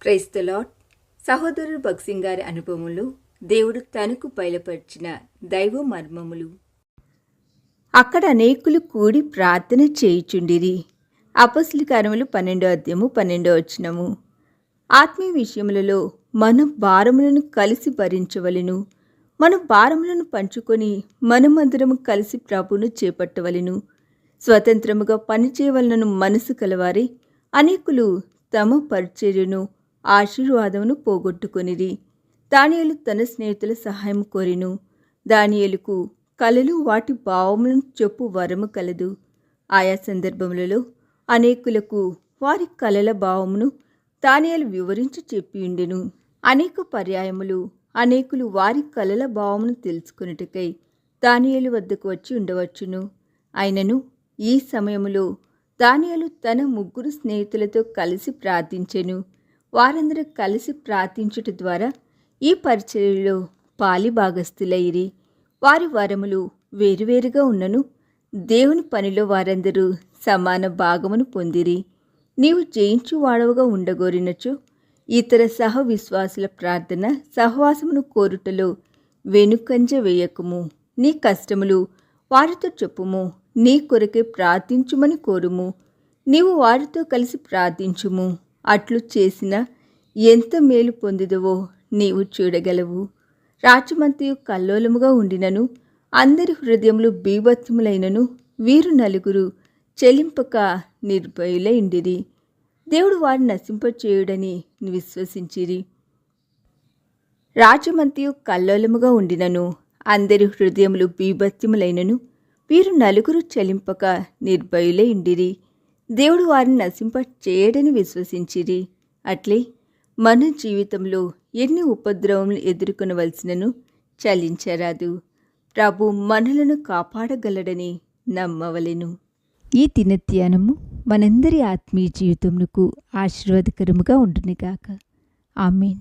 Praise the lord. సహోదరుడు భక్సింగ్ గారి అనుభవములు దేవుడు తనకు బయలుపరిచిన దైవ మర్మములు. అక్కడ అనేకులు కూడి ప్రార్థన చేయుచుండిరి. అపొస్తలుల కార్యములు 12:12. ఆత్మీయ విషయములలో మనం భారములను కలిసి భరించవలెను. మన భారములను పంచుకొని మనమందరము కలిసి ప్రభువును చేపట్టవలెను. స్వతంత్రముగా పనిచేయవలనను మనసు కలవారే అనేకులు తమ పరిచర్యను ఆశీర్వాదమును పోగొట్టుకొనిరి. దానియేలు తన స్నేహితుల సహాయం కోరెను. దానియేలుకు కలలు వాటి భావములను చెప్పు వరము కలదు. ఆయా సందర్భములలో అనేకులకు వారి కలల భావమును దానియేలు వివరించి చెప్పియుండెను. అనేక పర్యాయములు అనేకులు వారి కలల భావమును తెలుసుకొనుటకై దానియేలు వద్దకు వచ్చి ఉండవచ్చును. అయినను ఈ సమయములో దానియేలు తన 3 స్నేహితులతో కలిసి ప్రార్థించెను. వారందరూ కలిసి ప్రార్థించుట ద్వారా ఈ పరిచర్యలో పాలి భాగస్థులైరి. వారి వరములు వేరువేరుగా ఉన్నను దేవుని పనిలో వారందరూ సమాన భాగమును పొందిరి. నీవు జయించు వాడవుగా ఉండగోరినచో ఇతర సహ విశ్వాసుల ప్రార్థన సహవాసమును కోరుటలో వెనుకంజ వేయకము. నీ కష్టములు వారితో చెప్పుము. నీ కొరకే ప్రార్థించుమని కోరుము. నీవు వారితో కలిసి ప్రార్థించుము. అట్లు చేసిన ఎంత మేలు పొందిదవో నీవు చూడగలవు. రాజ్యమంతయు కల్లోలముగా ఉండినను అందరి హృదయములు బీభత్సములైనను వీరు నలుగురు చెలింపక నిర్భయులై ఉండిరి. దేవుడు వారిని నశింపచేయుడని విశ్వసించిరి. రాజ్యమంతయు కల్లోలముగా ఉండినను అందరి హృదయములు బీభత్సములైనను వీరు నలుగురు చెలింపక నిర్భయులై ఉండిరి. దేవుడు వారిని నశింప చేయడని విశ్వసించిరి. అట్లే మన జీవితంలో ఎన్ని ఉపద్రవములు ఎదుర్కొనవలసినను చలించరాదు. ప్రభు మనలను కాపాడగలడని నమ్మవలెను. ఈ దినధ్యానము మనందరి ఆత్మీయ జీవితమునకు ఆశీర్వాదకరముగా ఉండునుగాక. ఆమేన్.